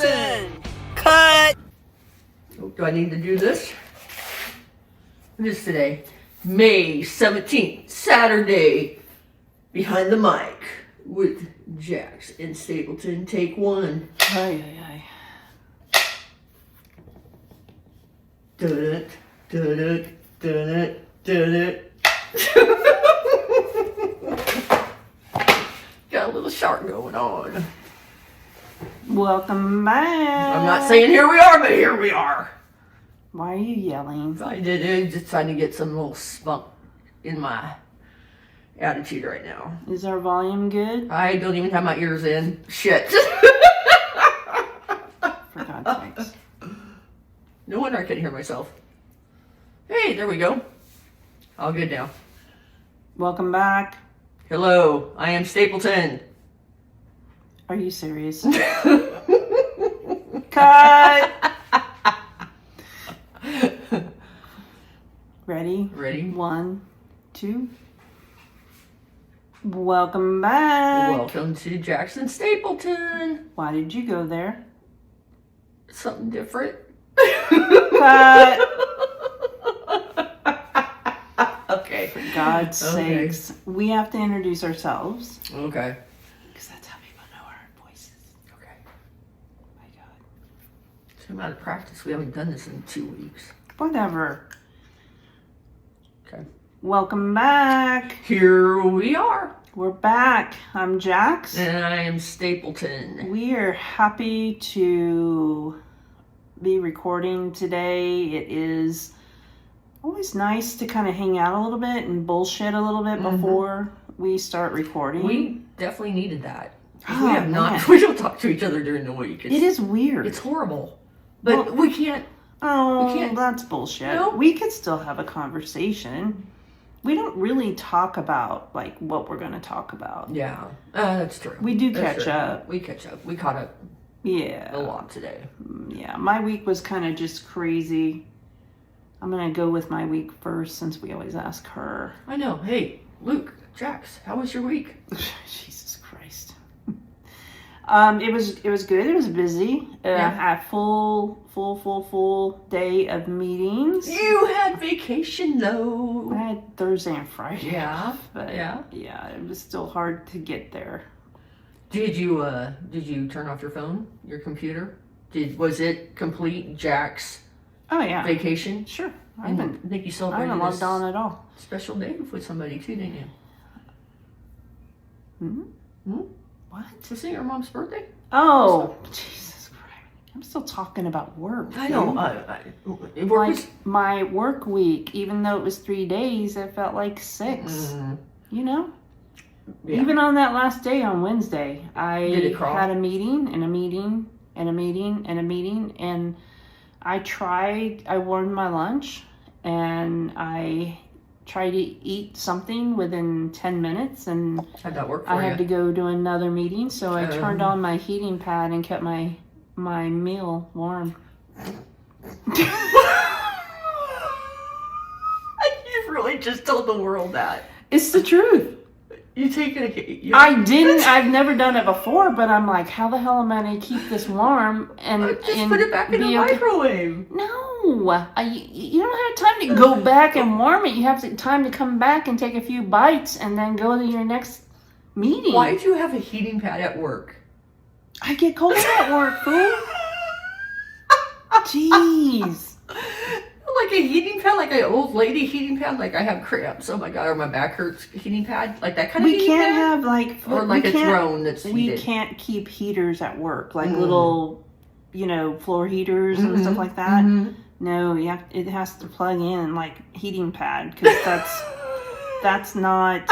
Stapleton! Cut! Oh, do I need to do this? What is today? May 17th, Saturday. Behind the mic with Jax and Stapleton. Take one. Ay, ay, ay. Dun it, dun it, dun it, dun it. Got a little shark going on. Welcome back. I'm not saying here we are, but here we are. Why are you yelling? I did it, just trying to get some little spunk in my attitude right now. Is our volume good? I don't even have my ears in. Shit. For God's sakes. No wonder I couldn't hear myself. Hey, there we go. All good now. Welcome back. Hello, I am Stapleton. Are you serious? Cut! Ready? Ready? 1, 2. Welcome back. Welcome to Jax and Stapleton. Why did you go there? Something different. Cut! Okay. For God's Okay. sakes. We have to introduce ourselves. Okay. Because that's how people know our voices. Okay. My God. So I'm out of practice. We haven't done this in 2 weeks. Whatever. Okay. Welcome back. Here we are. We're back. I'm Jax. And I am Stapleton. We are happy to be recording today. It is always nice to kind of hang out a little bit and bullshit a little bit before we start recording. We definitely needed that. Oh, We have not. man. We don't talk to each other during the week. It is weird. It's horrible. But Well- we can't. Oh, we can't- that's bullshit. No. We could still have a conversation. We don't really talk about like what we're going to talk about. Yeah, that's true. We do That's catch true. up. We catch up. We caught up a Yeah. lot today. Yeah, my week was kind of just crazy. I'm going to go with my week first since we always ask her. I know. Hey, Luke, Jax, how was your week? Jesus Christ. It was good. It was busy. Yeah. Had full day of meetings. You had vacation, though. I had Thursday and Friday. Yeah, off, but yeah. it was still hard to get there. Did you turn off your phone, your computer? Was it complete Jax Oh yeah, vacation? sure. I And haven't I think you celebrated logged this on at all. special day with somebody too, didn't you? What? Was it your mom's birthday? Oh, Jesus Christ! I'm still talking about work. I dude. know. It Like was. my work week, even though it was 3 days, it felt like 6. Mm, You know? yeah. Even on that last day on Wednesday, Did I it crawl? had a meeting and a meeting and a meeting and a meeting, and I warmed my lunch and I tried to eat something within 10 minutes, and How'd that work for I you? had to go to another meeting, so I turned on my heating pad and kept my meal warm. You've really just told the world that. It's the truth. You take it. I've never done it before, but I'm like, how the hell am I going to keep this warm and Just put it back in the be okay? microwave. No, you don't have time to go back and warm it. You have time to come back and take a few bites and then go to your next meeting. Why did you have a heating pad at work? I get cold at work, fool. Jeez. Like a heating pad, like an old lady heating pad, like I have cramps. Oh my god, or my back hurts. Heating pad, like that kind of. We heating can't pad? have like or like we a can't- throne that's We heated. can't keep heaters at work, like little, floor heaters and stuff like that. No, it has to plug in like heating pad because that's not.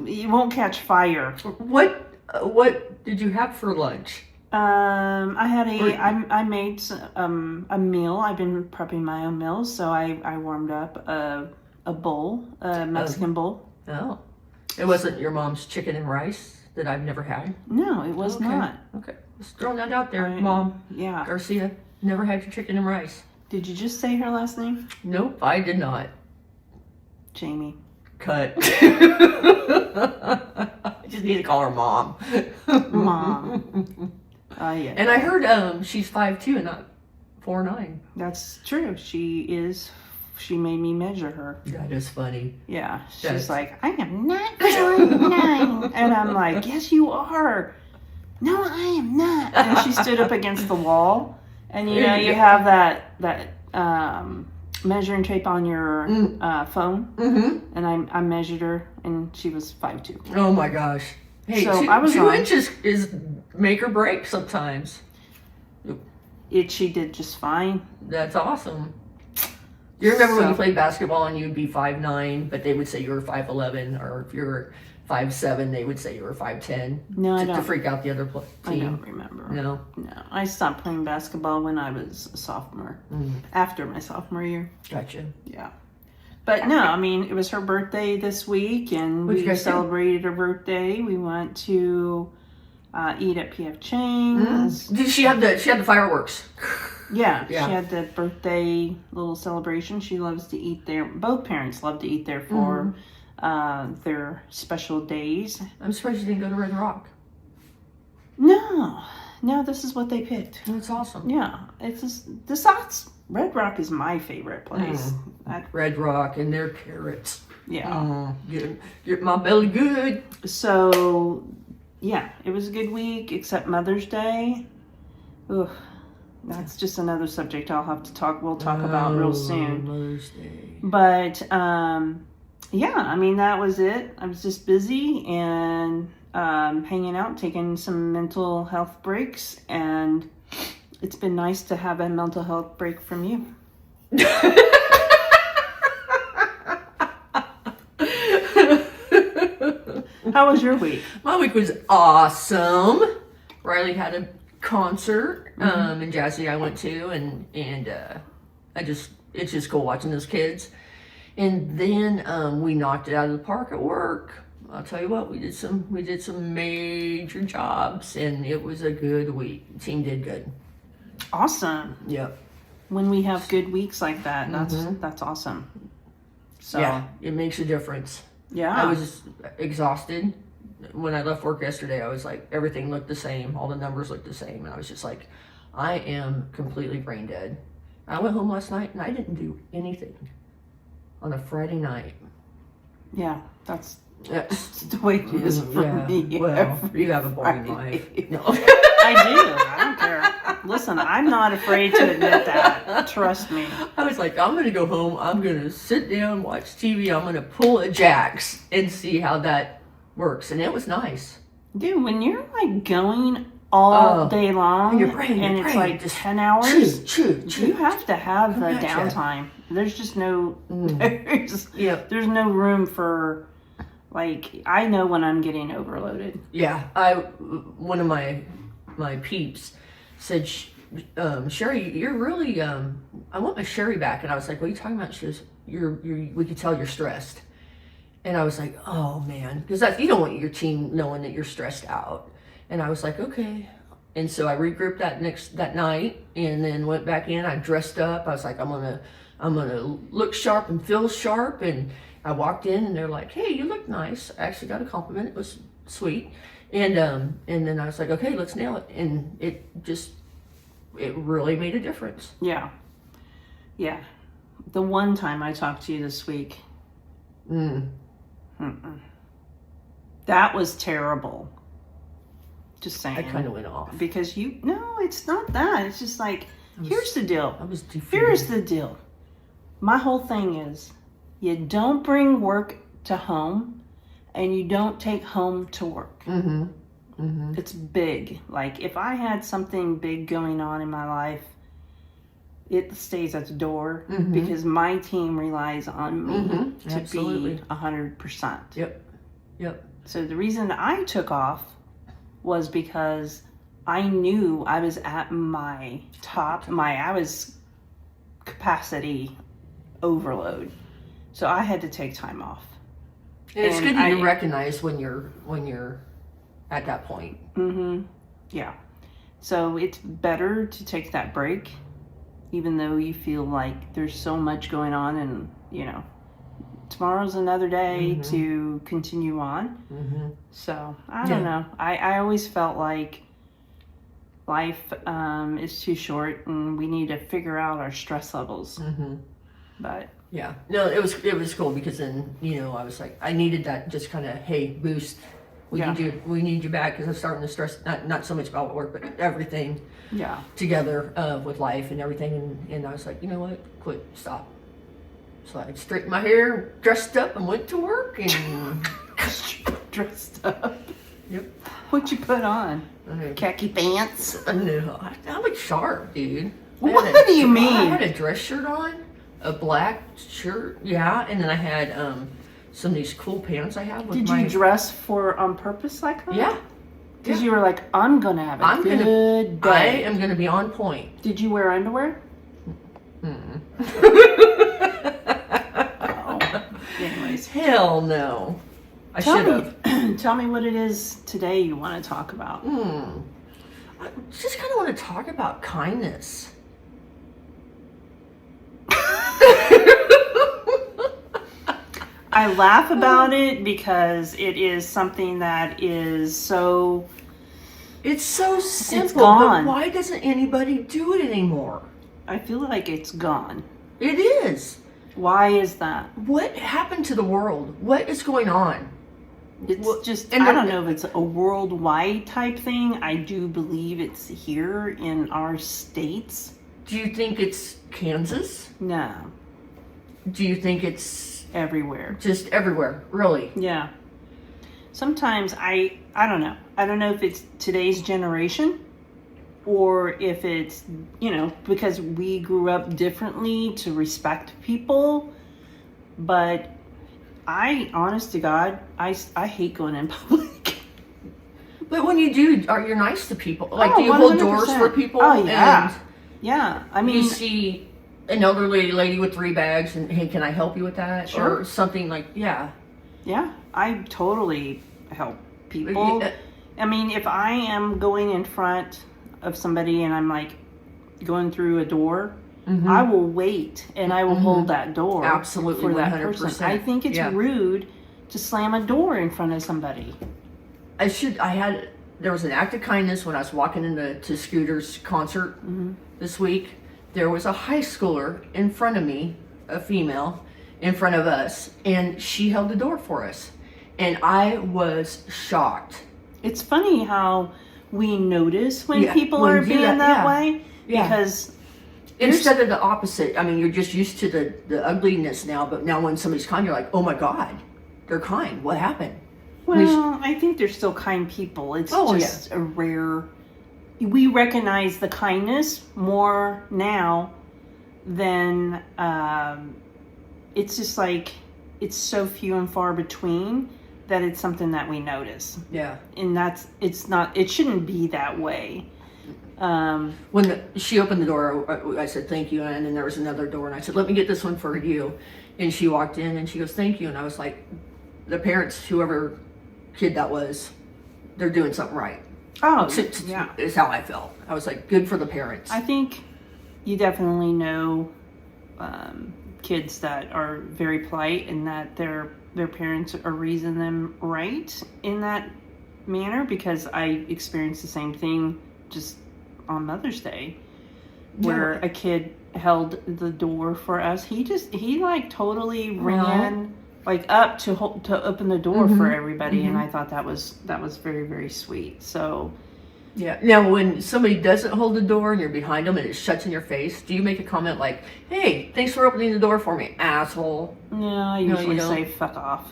You won't catch fire. What did you have for lunch? I had I made a meal. I've been prepping my own meals, so I warmed up a bowl, a Mexican bowl. Oh, it wasn't your mom's chicken and rice that I've never had. No, it was Okay. not. Okay, just throwing that out there, Right. Mom. Yeah. Garcia, never had your chicken and rice. Did you just say her last name? Nope, I did not. Jamie. Cut. I just need to call her Mom. Mom. Yeah. And I heard she's 5'2" and not 4'9". That's true. She made me measure her. That is funny. Yeah. She's like, I am not 4'9". And I'm like, yes, you are. No, I am not. And she stood up against the wall. And you know, you have that measuring tape on your phone. Mm-hmm. And I measured her, and she was 5'2". Oh my gosh. Hey, so I was 2 inches is make or break sometimes. She did just fine. That's awesome. You remember when you played basketball and you'd be 5'9", but they would say you were 5'11", or if you were 5'7", they would say you were 5'10". No, I don't. To freak out the other team. I don't remember. No. I stopped playing basketball when I was a sophomore. After my sophomore year. Gotcha. Yeah. But no, I mean, it was her birthday this week, and we celebrated her birthday. We went to eat at P.F. Chang's. Did she have the fireworks? Yeah, she had the birthday little celebration. She loves to eat there. Both parents love to eat there for their special days. I'm surprised you didn't go to Red Rock. No, this is what they picked. That's awesome. Yeah, it's just Red Rock is my favorite place. Red Rock and their carrots. Yeah, get my belly good. So, yeah, it was a good week except Mother's Day. Ugh. That's just another subject we'll talk about real soon. Mother's Day. But, yeah, I mean, that was it. I was just busy and hanging out, taking some mental health breaks, and it's been nice to have a mental health break from you. How was your week? My week was awesome. Riley had a concert in Jazzy I went to, and it's just cool watching those kids. And then we knocked it out of the park at work. I'll tell you what, we did some major jobs, and it was a good week. The team did good. Awesome. Yep. When we have good weeks like that, that's awesome. So yeah, it makes a difference. Yeah. I was exhausted. When I left work yesterday, I was like, everything looked the same. All the numbers looked the same. And I was just like, I am completely brain dead. I went home last night and I didn't do anything on a Friday night. Yeah, that's the way it is for me. Well, you have a boring life. No. I do. I don't care. Listen, I'm not afraid to admit that. Trust me. I was like, I'm going to go home. I'm going to sit down, watch TV. I'm going to pull a Jax and see how that works. And it was nice. Dude, when you're like going all day long and it's like 10 hours, you have to have the downtime. There's just no there's no room for, like, I know when I'm getting overloaded. Yeah, one of my peeps said, Sherry, you're really I want my Sherry back. And I was like, what are you talking about? She goes, we could tell you're stressed. And I was like, oh man, because you don't want your team knowing that you're stressed out. And I was like, okay. And so I regrouped that night, and then went back in. I dressed up. I was like, I'm gonna look sharp and feel sharp. And I walked in, and they're like, hey, you look nice. I actually got a compliment. It was sweet. And then I was like, okay, let's nail it. And it really made a difference. Yeah. The one time I talked to you this week. That was terrible. Just saying. I kind of went off. Because no, it's not that. It's just like, here's the deal. I was defeated. Here's the deal. My whole thing is, you don't bring work to home, and you don't take home to work. It's big. Like, if I had something big going on in my life, it stays at the door because my team relies on me to be 100%. Yep. So the reason I took off was because I knew I was at my top, I was capacity overload. So I had to take time off. And it's good that you recognize when you're at that point. Yeah. So it's better to take that break, even though you feel like there's so much going on, and tomorrow's another day to continue on. So I don't know. I always felt like life is too short, and we need to figure out our stress levels. But yeah, no, it was cool because then I was like, I needed that just kind of boost. We need you back because I'm starting to stress not so much about work but everything. Yeah. Together with life and everything, and I was like, you know what, quit, stop. So I straightened my hair, dressed up, and went to work and dressed up. Yep. What'd you put on? Khaki pants? No, I look sharp, dude. What do you mean? I had a dress shirt on, a black shirt, yeah, and then I had some of these cool pants I have. Did you dress on purpose like that? Yeah. Because you were like, I'm gonna have a good day. I am gonna be on point. Did you wear underwear? Anyways, hell no. I should have. Tell me what it is today you want to talk about. I just kind of want to talk about kindness. I laugh about it because it is something that is so... It's so simple, it's gone. But why doesn't anybody do it anymore? I feel like it's gone. It is. Why is that? What happened to the world? What is going on? It's just, I don't know if it's a worldwide type thing. I do believe it's here in our states. Do you think it's Kansas? No. Do you think it's... everywhere? Just everywhere, really? Yeah. Sometimes I don't know. I don't know if it's today's generation or if it's, because we grew up differently to respect people. But honest to God, I hate going in public. But when you do, you're nice to people. Like, do you 100%. hold doors for people? Oh, yeah. And yeah. I mean, you see an elderly lady with 3 bags and, hey, can I help you with that? Sure. Or something like, yeah. Yeah, I totally help people. Yeah. I mean, if I am going in front of somebody and I'm like going through a door, I will wait and I will hold that door. Absolutely, for that 100%. person. I think it's rude to slam a door in front of somebody. There was an act of kindness when I was walking into Scooter's concert this week. There was a high schooler in front of me, a female, in front of us, and she held the door for us. And I was shocked. It's funny how we notice when people are being that way. Yeah. Because instead of the opposite, I mean, you're just used to the ugliness now, but now when somebody's kind, you're like, oh my God, they're kind. What happened? Well, I think they're still kind people. It's just a rare... We recognize the kindness more now than... it's just like, it's so few and far between that it's something that we notice. Yeah. And it shouldn't be that way. When she opened the door, I said, thank you. And then there was another door and I said, let me get this one for you. And she walked in and she goes, thank you. And I was like, the parents, whoever kid that was, they're doing something right. Oh, yeah. Is how I felt. I was like, good for the parents. I think you definitely know kids that are very polite and that their parents are raising them right in that manner, because I experienced the same thing just on Mother's Day where a kid held the door for us. He like totally ran like up to open the door for everybody, and I thought that was very, very sweet. So yeah. Now, when somebody doesn't hold the door and you're behind them and it shuts in your face, do you make a comment like, "Hey, thanks for opening the door for me, asshole"? No, I usually say "fuck off."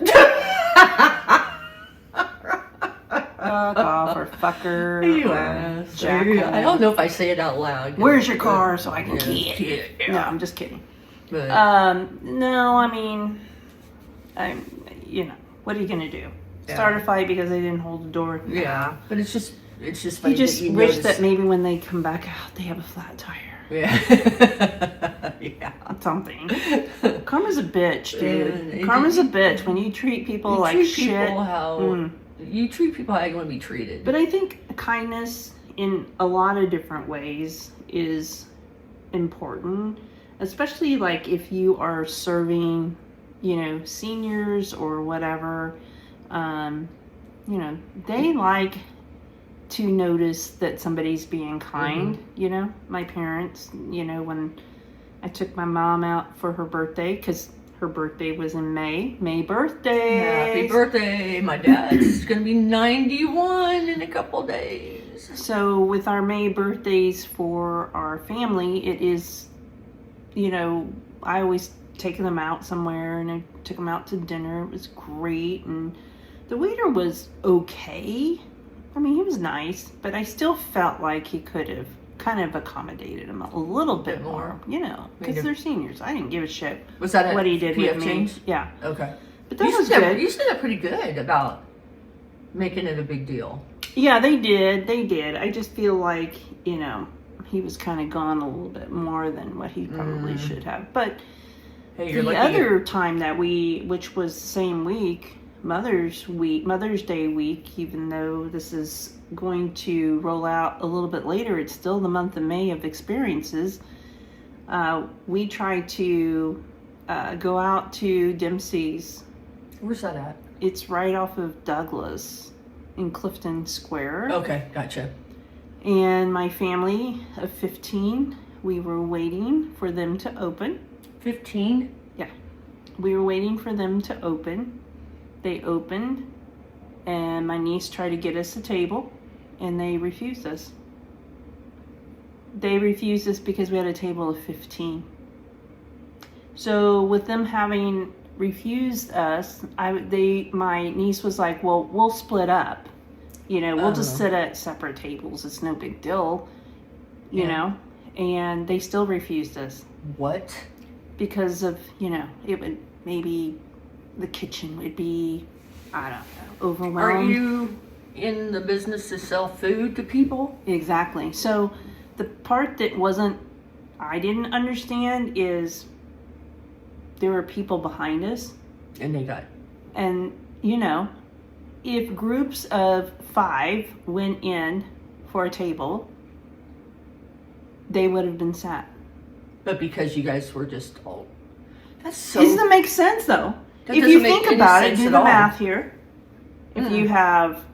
Fuck off or fucker. You ass. I don't know if I say it out loud. Where's your car so I can key it? Yeah. No, I'm just kidding. But, no, I mean, what are you gonna do? Start a fight because they didn't hold the door? Yeah, but it's just funny. You just wish that maybe when they come back out, they have a flat tire. Yeah. Yeah. Something. Karma's a bitch, dude. Karma's a bitch. When you treat people like shit. You treat people how you want to be treated. But I think kindness in a lot of different ways is important, especially like if you are serving, seniors or whatever. They like to notice that somebody's being kind, you know. My parents, you know, when I took my mom out for her birthday, because her birthday was in May. May birthday! Happy birthday! My dad's going to be 91 in a couple days. So with our May birthdays for our family, it is, you know, I always take them out somewhere, and I took them out to dinner. It was great, and the waiter was okay. I mean, he was nice, but I still felt like he could have kind of accommodated him a little bit more, you know, because they're seniors. I didn't give a shit. Was that what he did PF with change? me? Yeah. Okay. But that was good. You said that pretty good about making it a big deal. Yeah, they did. They did. I just feel like, you know, he was kind of gone a little bit more than what he probably should have. But hey, the other time that which was the same week, Mother's Day week, even though this is going to roll out a little bit later, it's still the month of May of experiences. We tried to go out to Dempsey's. Where's that at? It's right off of Douglas in Clifton Square. Okay, gotcha. And my family of 15, we were waiting for them to open. 15? Yeah. We were waiting for them to open. They opened, and my niece tried to get us a table, and they refused us. They refused us because we had a table of 15. So with them having refused us, my niece was like, well, we'll split up. You know, we'll just sit at separate tables. It's no big deal, you know. And they still refused us. What? Because of, you know, it would maybe the kitchen would be, I don't know, overwhelmed. Are you in the business to sell food to people? Exactly. So the part that I didn't understand is there were people behind us. And, you know, if groups of 5 went in for a table, they would have been sat. But because you guys were just all... That's so... Doesn't that make sense, though? If you think about it, do the math here. If you have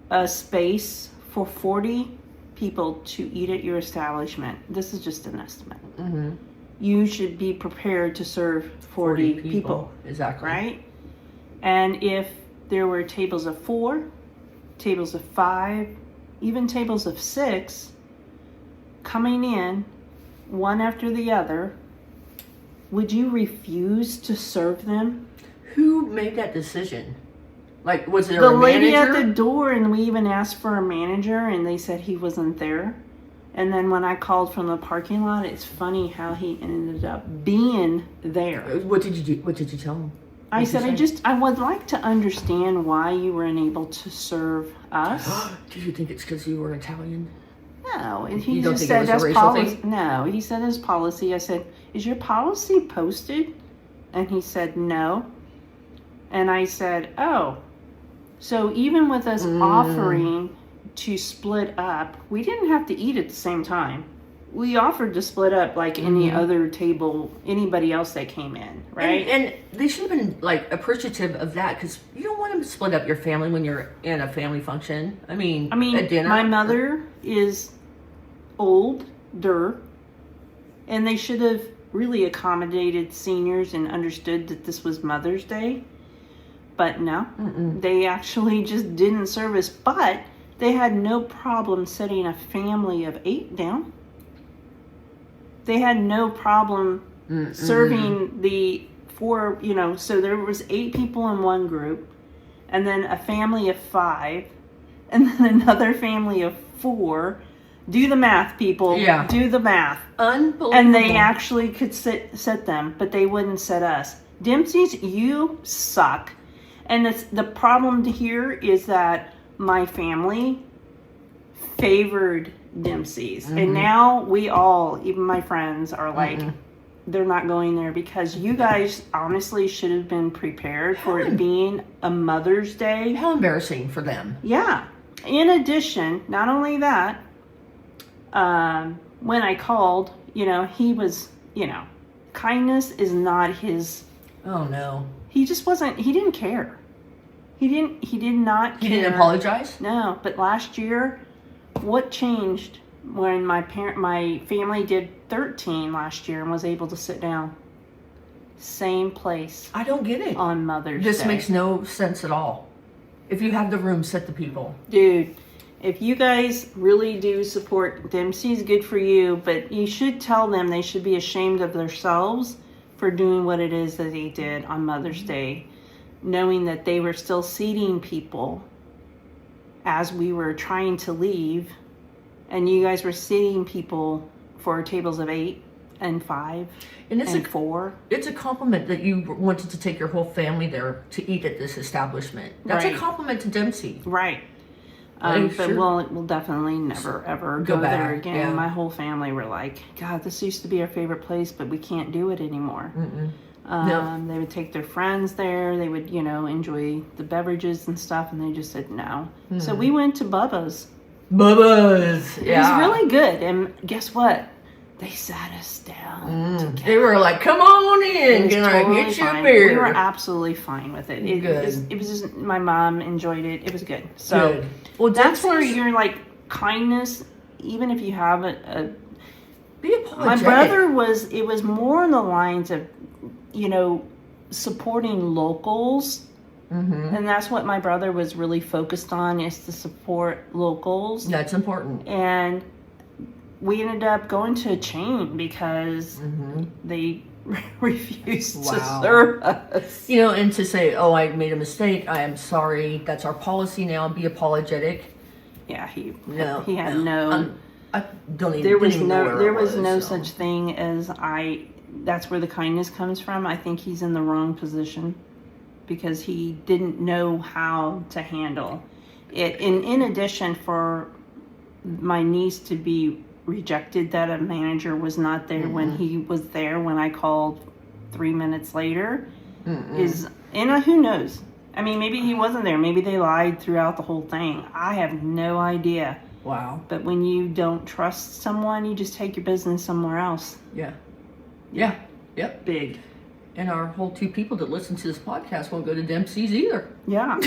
a space for 40 people to eat at your establishment, this is just an estimate. You should be prepared to serve 40 people. Exactly. Right? And if there were tables of 4, tables of 5, even tables of 6 coming in, one after the other, would you refuse to serve them? Who made that decision? Like, was there the a manager? lady at the door, and we even asked for a manager, and they said he wasn't there. And then when I called from the parking lot, it's funny how he ended up being there. What did you do? What did you tell him? I said, I would like to understand why you were unable to serve us. Do you think it's because you were Italian? No, and he just said that's policy. No, he said his policy. I said, is your policy posted? And he said, no. And I said, oh. So even with us offering to split up, we didn't have to eat at the same time. We offered to split up like any other table, anybody else that came in, right? And they should have been like appreciative of that, because you don't want to split up your family when you're in a family function. I mean, at dinner. My mother is older, and they should have really accommodated seniors and understood that this was Mother's Day. But no, they actually just didn't serve us. But they had no problem setting a family of 8 down. They had no problem serving the 4, you know, so there was 8 people in one group, and then a family of 5, and then another family of 4. Do the math, people. Yeah. Do the math. Unbelievable. And they actually could set them, but they wouldn't set us. Dempsey's, you suck. And the problem here is that my family favored Dempsey's. And now we all, even my friends, are like, they're not going there because you guys honestly should have been prepared for it being a Mother's Day. How embarrassing for them. Yeah. In addition, not only that, when I called, you know, he was, you know, kindness is not his. Oh no. He just wasn't, he didn't care. He did not care. He didn't apologize? No, but last year, What changed when my family did 13 last year and was able to sit down? Same place. I don't get it. On Mother's Day. This makes no sense at all. If you have the room, set the people. Dude, if you guys really do support Dempsey's, good for you, but you should tell them they should be ashamed of themselves for doing what it is that they did on Mother's Day, knowing that they were still seating people as we were trying to leave, and you guys were seating people for tables of 8 and 5 and 4. It's a compliment that you wanted to take your whole family there to eat at this establishment. That's a compliment to Dempsey. Right. But we'll definitely never, ever go there again. Yeah. My whole family were like, God, this used to be our favorite place, but we can't do it anymore. No. They would take their friends there. They would, enjoy the beverages and stuff, and they just said no. So we went to Bubba's. Bubba's, yeah. It was really good. And guess what? They sat us down. They were like, come on in. Can I get you a beer? We were absolutely fine with it. It was just, my mom enjoyed it. It was good. So good. Well, that's where you're like, kindness, even if you have be apologetic. My brother it was more on the lines of, supporting locals. And that's what my brother was really focused on, is to support locals. That's important. And we ended up going to a chain because they refused to serve us. And to say, oh, I made a mistake. I am sorry. That's our policy now. Be apologetic. Yeah, he had no. I don't even. There was no such thing as that's where the kindness comes from. I think he's in the wrong position because he didn't know how to handle it. And in addition, for my niece to be rejected that a manager was not there when he was there, when I called 3 minutes later, and who knows? I mean, maybe he wasn't there. Maybe they lied throughout the whole thing. I have no idea. Wow. But when you don't trust someone, you just take your business somewhere else. Yeah. Yeah. Yep. Big. And our whole 2 people that listen to this podcast won't go to Dempsey's either. Yeah.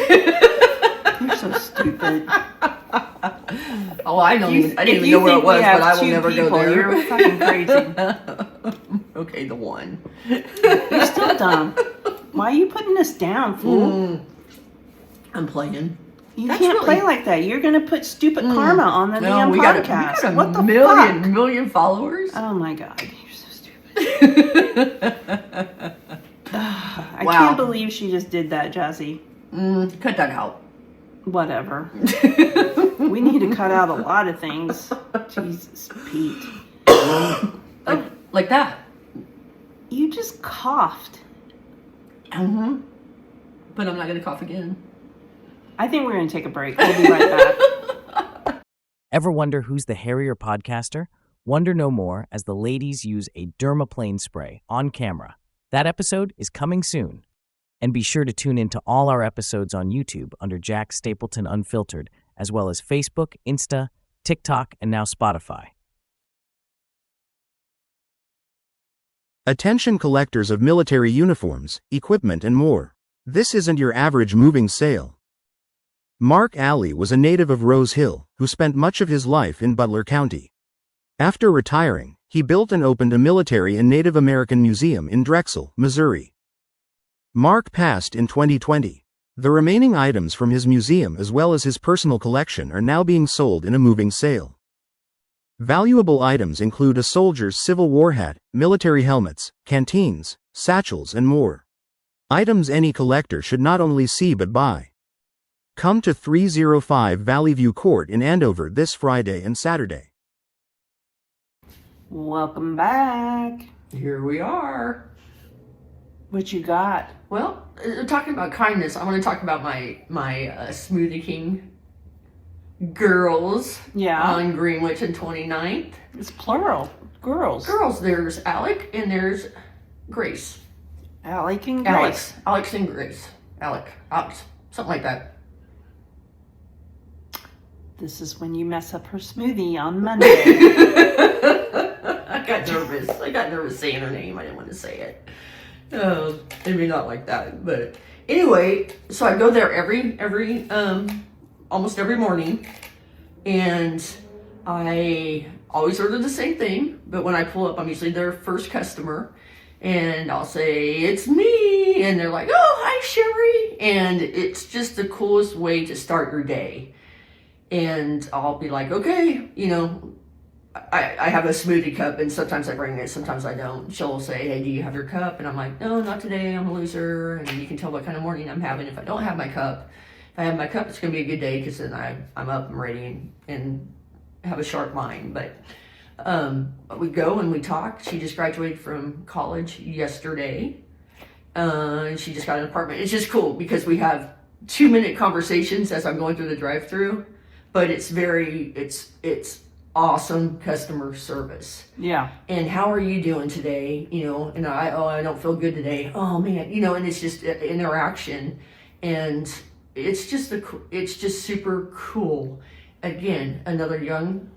You're so stupid. Oh, I didn't even know where it was, but I will never go there. You're fucking crazy. Okay, the one. You're still dumb. Why are you putting us down, fool? I'm playing. You can't play like that. You're going to put stupid karma on the damn podcast. We got a million followers. Oh my God. You're so stupid. I can't believe she just did that, Jazzy. Cut that out. Whatever. We need to cut out a lot of things. Jesus, Pete. Like that. You just coughed. But I'm not going to cough again. I think we're going to take a break. We'll be right back. Ever wonder who's the hairier podcaster? Wonder no more as the ladies use a dermaplane spray on camera. That episode is coming soon. And be sure to tune in to all our episodes on YouTube under Jax Stapleton Unfiltered, as well as Facebook, Insta, TikTok, and now Spotify. Attention collectors of military uniforms, equipment, and more. This isn't your average moving sale. Mark Alley was a native of Rose Hill who spent much of his life in Butler County. After retiring, he built and opened a military and Native American museum in Drexel, Missouri. Mark passed in 2020. The remaining items from his museum as well as his personal collection are now being sold in a moving sale. Valuable items include a soldier's Civil War hat, military helmets, canteens, satchels, and more. Items any collector should not only see but buy. Come to 305 Valley View Court in Andover this Friday and Saturday. Welcome back. Here we are. What you got? Well, talking about kindness, I want to talk about my Smoothie King girls on Greenwich and 29th. It's plural. Girls. There's Alec and there's Grace. Alec and Grace. Alex and Grace. Alex. Something like that. This is when you mess up her smoothie on Monday. I got nervous saying her name. I didn't want to say it. Maybe not like that, but anyway, so I go there every almost every morning, and I always order the same thing, but when I pull up, I'm usually their first customer, and I'll say, "It's me," and they're like, "Oh, hi, Sherry," and it's just the coolest way to start your day. And I'll be like, "Okay, I have a smoothie cup, and sometimes I bring it, sometimes I don't." She'll say, "Hey, do you have your cup?" And I'm like, "No, not today, I'm a loser," and you can tell what kind of morning I'm having if I don't have my cup. If I have my cup, it's going to be a good day, because then I'm up and ready and have a sharp mind. But we go and we talk. She just graduated from college yesterday, and she just got an apartment. It's just cool because we have 2-minute conversations as I'm going through the drive-through, but it's awesome customer service. Yeah. And how are you doing today? And I don't feel good today. Oh man, and it's just interaction, and it's just super cool. Again, another young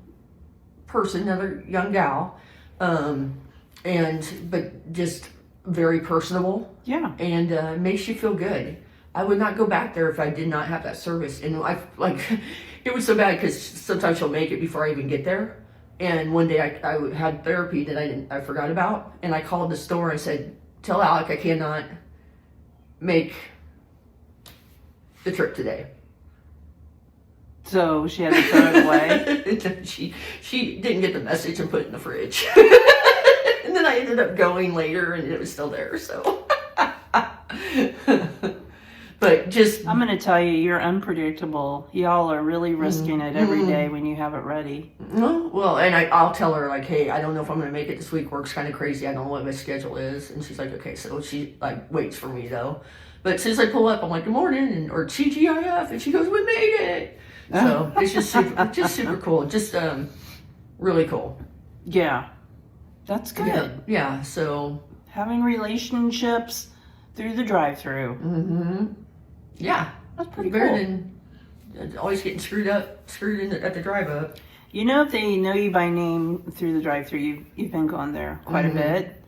person, another young gal, but just very personable. Yeah. And makes you feel good. I would not go back there if I did not have that service. And it was so bad because sometimes she'll make it before I even get there. And one day I had therapy that I forgot about, and I called the store and said, "Tell Alec I cannot make the trip today." So she had to throw it away. she didn't get the message and put it in the fridge. And then I ended up going later, and it was still there. So, but just I'm going to tell you, you're unpredictable. Y'all are really risking it every day when you have it ready. Well, and I'll tell her, like, "Hey, I don't know if I'm going to make it this week. Work's kind of crazy. I don't know what my schedule is." And she's like, "Okay." So she waits for me though. But since I pull up, I'm like, "Good morning," or TGIF, and she goes, "We made it." So it's just super cool. Just really cool. Yeah. That's good. Yeah. So having relationships through the drive-through. Yeah. That's pretty better cool. than always getting screwed at the drive up. If they know you by name through the drive-through, you've been going there quite a bit.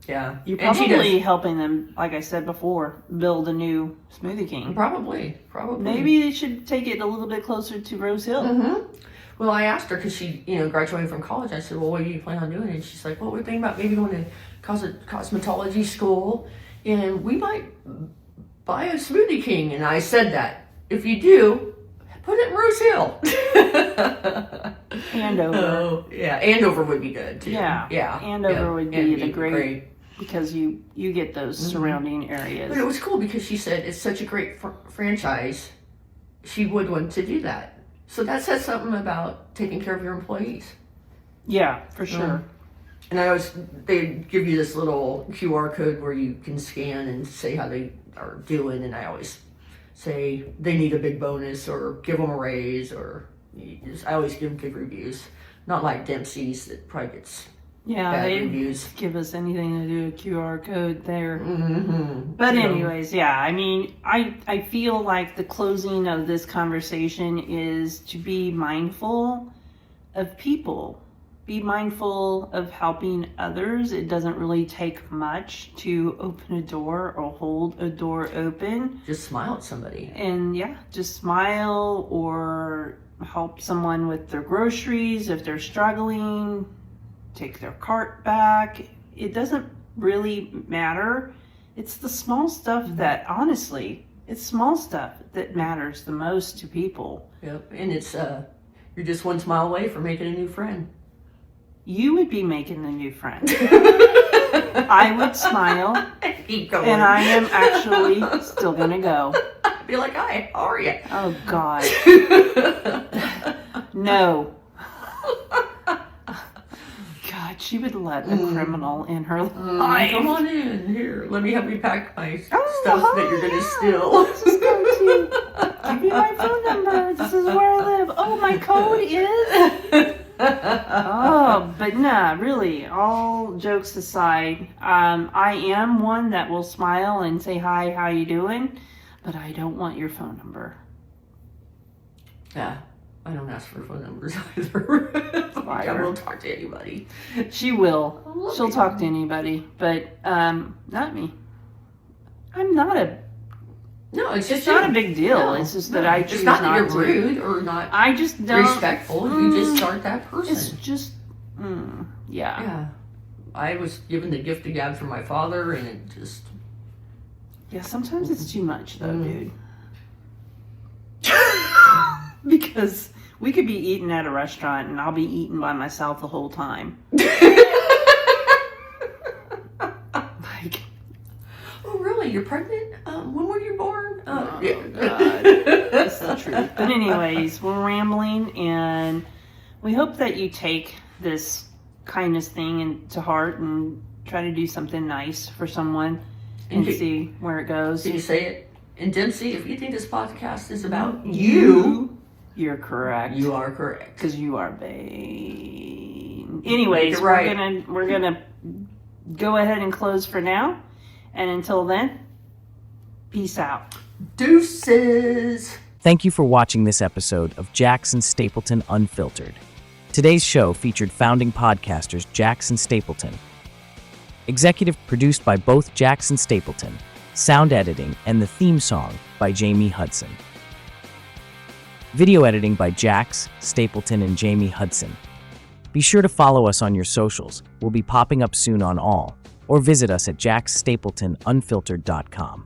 Yeah. You're probably helping them, like I said before, build a new Smoothie King. Probably. Maybe they should take it a little bit closer to Rose Hill. Well, I asked her because she, graduated from college. I said, "Well, what do you plan on doing?" And she's like, "Well, we're thinking about maybe going to cosmetology school, and we might buy a Smoothie King." And I said that if you do, put it in Rose Hill. Andover. Oh, yeah, Andover would be good too. Yeah. Andover would be the great because you get those surrounding areas. But it was cool because she said it's such a great franchise. She would want to do that. So that says something about taking care of your employees. Yeah, for sure. And they give you this little QR code where you can scan and say how they are doing. And I always say they need a big bonus or give them a raise, or I always give good reviews. Not like Dempsey's that probably gets bad they reviews. Give us anything to do a QR code there. But anyways, I feel like the closing of this conversation is to be mindful of people. Be mindful of helping others. It doesn't really take much to open a door or hold a door open. Just smile at somebody. And just smile or help someone with their groceries if they're struggling. Take their cart back. It doesn't really matter. It's the small stuff that, honestly, it's small stuff that matters the most to people. Yep, and it's you're just one smile away from making a new friend. You would be making the new friend. I would smile. Keep going. And I am actually still gonna go. Be like, "Hi, how are you?" Oh God. No. God, she would let a criminal in her life. Come on in here. Let me help you pack my stuff that you're gonna steal. Let's just go to. Give me my phone number. This is where I live. Oh, my code is. Oh, but nah, really, all jokes aside, I am one that will smile and say, "Hi, how you doing?" But I don't want your phone number. Yeah, I don't ask for phone numbers either. I won't talk to anybody. She will. She'll talk to anybody, but not me. I'm not a No, it's just not a big deal. No, it's just no. that I It's choose not that not you're to. rude or not I just don't. respectful. You just aren't that person. It's just, yeah. Yeah. I was given the gift of gab from my father, and it just... Yeah, sometimes it's too much, though, dude. Because we could be eating at a restaurant, and I'll be eating by myself the whole time. Like... Oh, really? You're pregnant? When were you born? Oh, God. That's the truth. But anyways, we're rambling, and we hope that you take this kindness thing to heart and try to do something nice for someone and see where it goes. Can you say it? And Dempsey, if you think this podcast is about you, you're correct. You are correct. Because you are vain. Anyways, right. we're gonna go ahead and close for now. And until then, peace out. Deuces. Thank you for watching this episode of Jax and Stapleton Unfiltered. Today's show featured founding podcasters Jax and Stapleton. Executive produced by both Jax and Stapleton. Sound editing and the theme song by Jamie Hudson. Video editing by Jax, Stapleton, and Jamie Hudson. Be sure to follow us on your socials. We'll be popping up soon on all. Or visit us at jaxstapletonunfiltered.com.